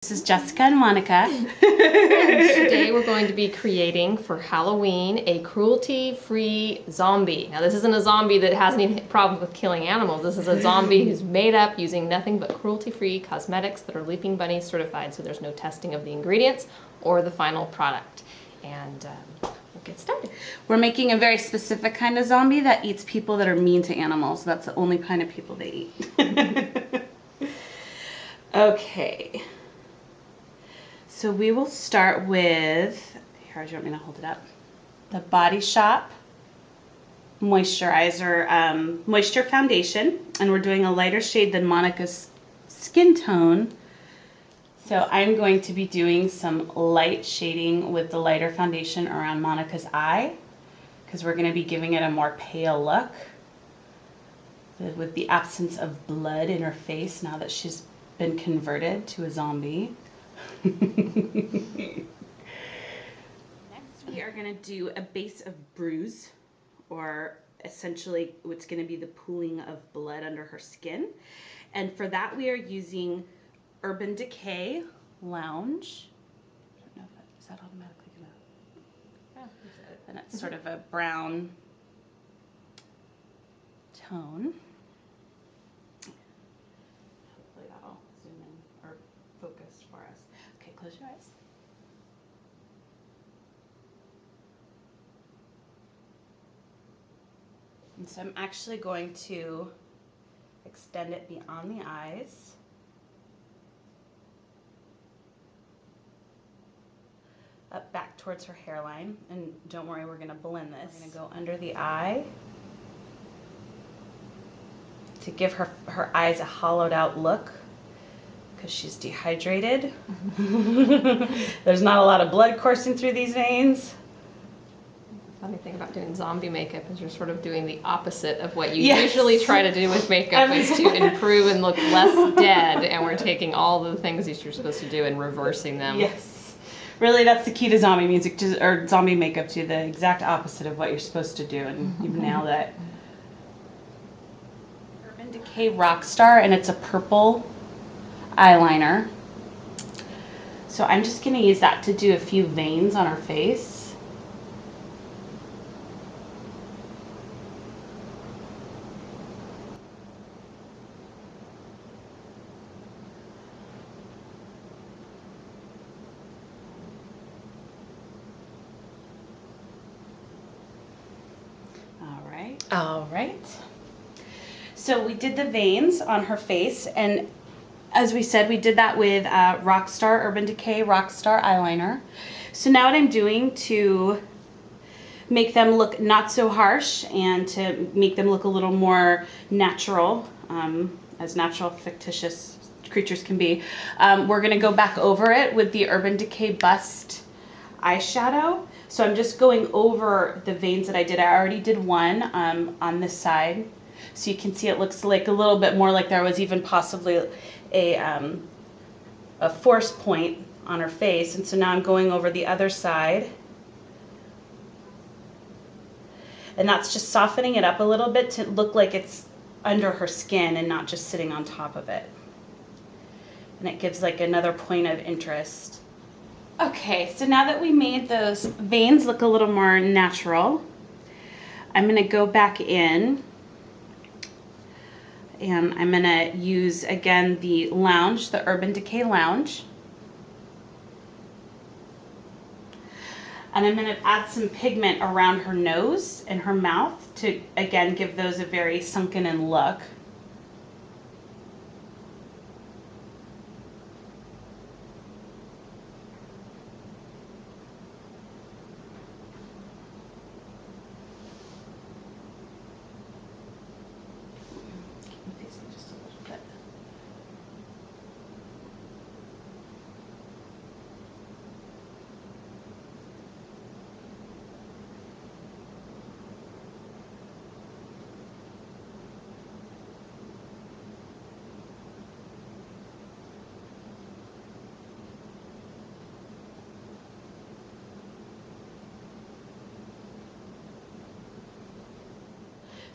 This is Jessica and Monica. And today we're going to be creating for Halloween a cruelty-free zombie. Now this isn't a zombie that has any problems with killing animals. This is a zombie who's made up using nothing but cruelty-free cosmetics that are Leaping Bunny certified, so there's no testing of the ingredients or the final product. And we'll get started. We're making a very specific kind of zombie that eats people that are mean to animals. That's the only kind of people they eat. Okay. So we will start with, here, do you want me to hold it up? The Body Shop Moisturizer, Moisture Foundation. And we're doing a lighter shade than Monica's skin tone. So I'm going to be doing some light shading with the lighter foundation around Monica's eye, because we're going to be giving it a more pale look with the absence of blood in her face now that she's been converted to a zombie. Next we are going to do a base of bruise, or essentially what's going to be the pooling of blood under her skin. And for that we are using Urban Decay Lounge. I don't know if is that automatically gonna. Yeah, and it's sort of a brown tone. Hopefully that'll zoom in or focus for us. Okay, close your eyes. And so I'm actually going to extend it beyond the eyes. Up back towards her hairline, and don't worry, we're going to blend this. We're going to go under the eye to give her eyes a hollowed out look because she's dehydrated. There's not a lot of blood coursing through these veins. The funny thing about doing zombie makeup is you're sort of doing the opposite of what you usually try to do with makeup, is to improve and look less dead, and we're taking all the things that you're supposed to do and reversing them. Yes. Really, that's the key to zombie music, or zombie makeup, to the exact opposite of what you're supposed to do, and you've nailed it. Urban Decay Rockstar, and it's a purple eyeliner. So I'm just going to use that to do a few veins on her face. All right. So we did the veins on her face, and as we said, we did that with Rockstar, Urban Decay Rockstar eyeliner. So now what I'm doing to make them look not so harsh and to make them look a little more natural, as natural fictitious creatures can be, we're going to go back over it with the Urban Decay Bust eyeshadow. So I'm just going over the veins that I did. I already did one on this side. So you can see it looks like a little bit more like there was even possibly a force point on her face. And so now I'm going over the other side. And that's just softening it up a little bit to look like it's under her skin and not just sitting on top of it. And it gives like another point of interest. Okay, so now that we made those veins look a little more natural, I'm going to go back in and I'm going to use again the Lounge, the Urban Decay Lounge. And I'm going to add some pigment around her nose and her mouth to again give those a very sunken in look.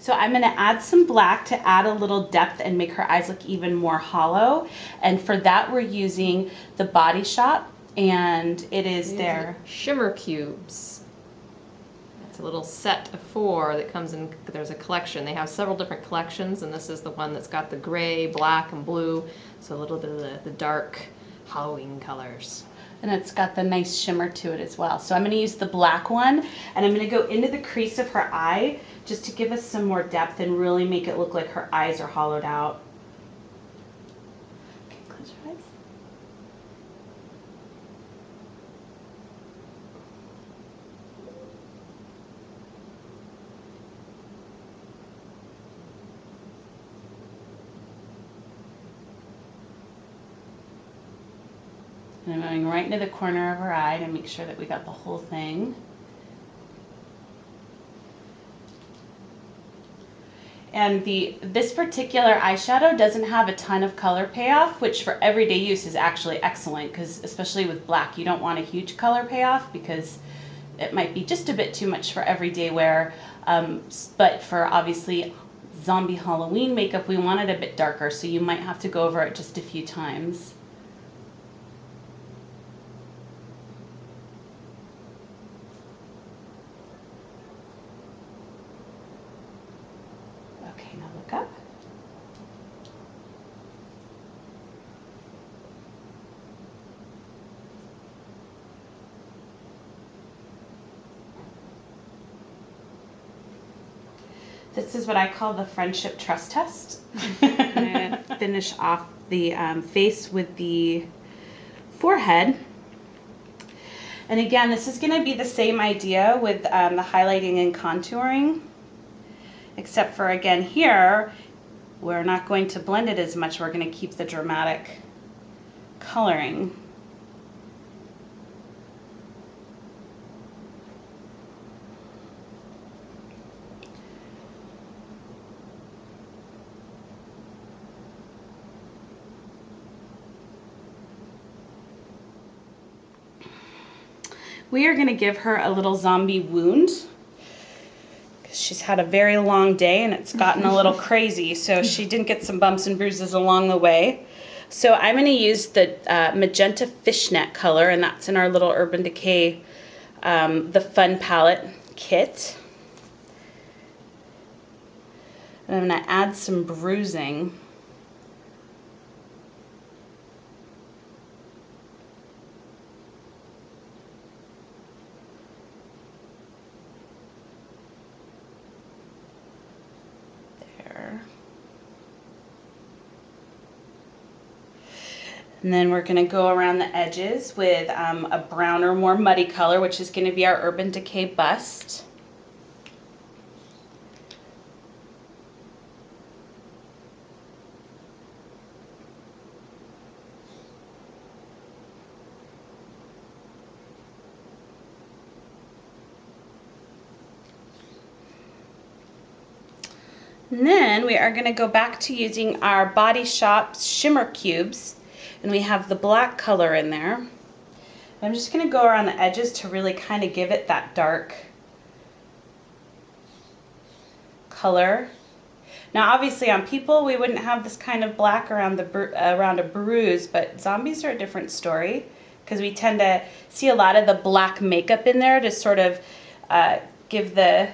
So I'm going to add some black to add a little depth and make her eyes look even more hollow. And for that, we're using the Body Shop, and it is their shimmer cubes. It's a little set of 4 that comes in. There's a collection. They have several different collections, and this is the one that's got the gray, black, and blue. So a little bit of the dark Halloween colors. And it's got the nice shimmer to it as well. So I'm going to use the black one, and I'm going to go into the crease of her eye just to give us some more depth and really make it look like her eyes are hollowed out. Okay, close your eyes. And I'm going right into the corner of her eye to make sure that we got the whole thing. And this particular eyeshadow doesn't have a ton of color payoff, which for everyday use is actually excellent, because especially with black, you don't want a huge color payoff because it might be just a bit too much for everyday wear. But for obviously zombie Halloween makeup, we want it a bit darker, so you might have to go over it just a few times. Okay, now look up. This is what I call the friendship trust test. I'm going to finish off the face with the forehead. And again, this is going to be the same idea with the highlighting and contouring, except for, again, here, we're not going to blend it as much. We're going to keep the dramatic coloring. We are going to give her a little zombie wound. She's had a very long day and it's gotten a little crazy, so she didn't get some bumps and bruises along the way. So I'm going to use the magenta fishnet color, and that's in our little Urban Decay the Fun Palette kit. And I'm going to add some bruising. And then we're going to go around the edges with a browner, more muddy color, which is going to be our Urban Decay bust. And then we are going to go back to using our Body Shop shimmer cubes, and we have the black color in there. I'm just going to go around the edges to really kind of give it that dark color. Now obviously on people we wouldn't have this kind of black around a bruise, but zombies are a different story because we tend to see a lot of the black makeup in there to sort of give the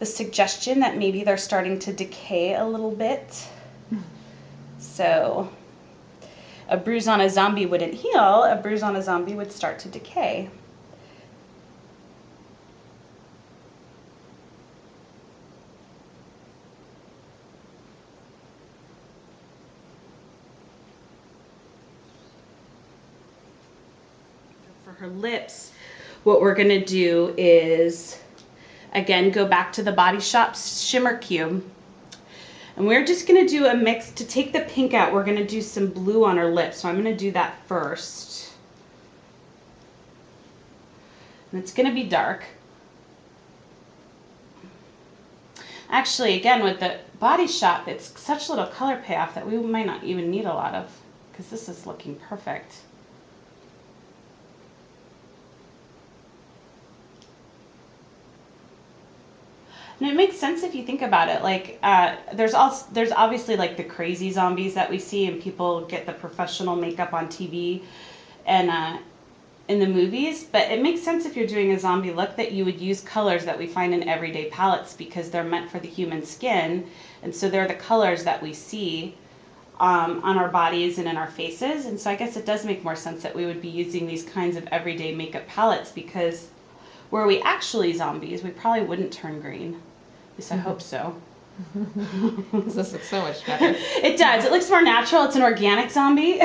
suggestion that maybe they're starting to decay a little bit. So a bruise on a zombie wouldn't heal, a bruise on a zombie would start to decay. For her lips, what we're going to do is, again, go back to the Body Shop shimmer cube. And we're just going to do a mix. To take the pink out, we're going to do some blue on her lips. So I'm going to do that first. And it's going to be dark. Actually, again, with the Body Shop, it's such little color payoff that we might not even need a lot of, because this is looking perfect. And it makes sense if you think about it. Like, there's obviously like the crazy zombies that we see, and people get the professional makeup on TV and in the movies. But it makes sense if you're doing a zombie look that you would use colors that we find in everyday palettes because they're meant for the human skin, and so they're the colors that we see on our bodies and in our faces. And so I guess it does make more sense that we would be using these kinds of everyday makeup palettes, because were we actually zombies, we probably wouldn't turn green. At least I hope so. This looks so much better. It does. It looks more natural. It's an organic zombie.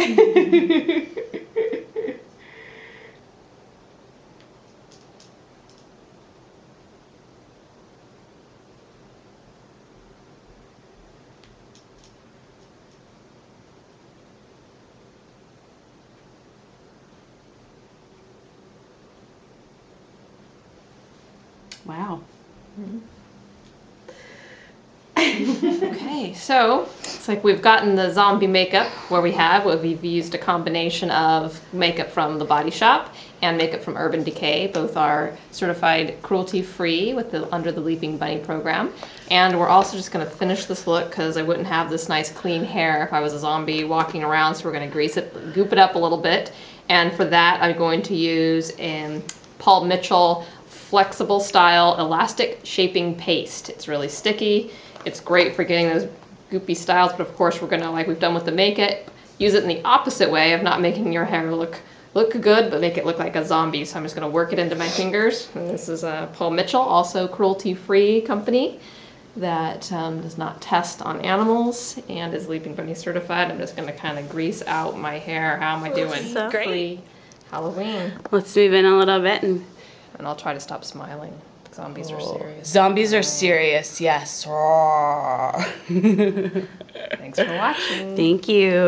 Wow. Okay, so it's like we've gotten the zombie makeup where we've used a combination of makeup from the Body Shop and makeup from Urban Decay. Both are certified cruelty-free with the Under the Leaping Bunny program. And we're also just going to finish this look because I wouldn't have this nice clean hair if I was a zombie walking around, so we're going to grease it, goop it up a little bit. And for that, I'm going to use Paul Mitchell flexible style elastic shaping paste. It's really sticky. It's great for getting those goopy styles, but of course we're gonna, like we've done with the makeup, use it in the opposite way of not making your hair look good, but make it look like a zombie. So I'm just gonna work it into my fingers. And this is Paul Mitchell, also cruelty-free company that does not test on animals and is Leaping Bunny certified. I'm just gonna kind of grease out my hair. How am I doing? So great. Halloween. Let's move in a little bit and I'll try to stop smiling. Zombies are serious. Zombies are serious, yes. Thanks for watching. Thank you.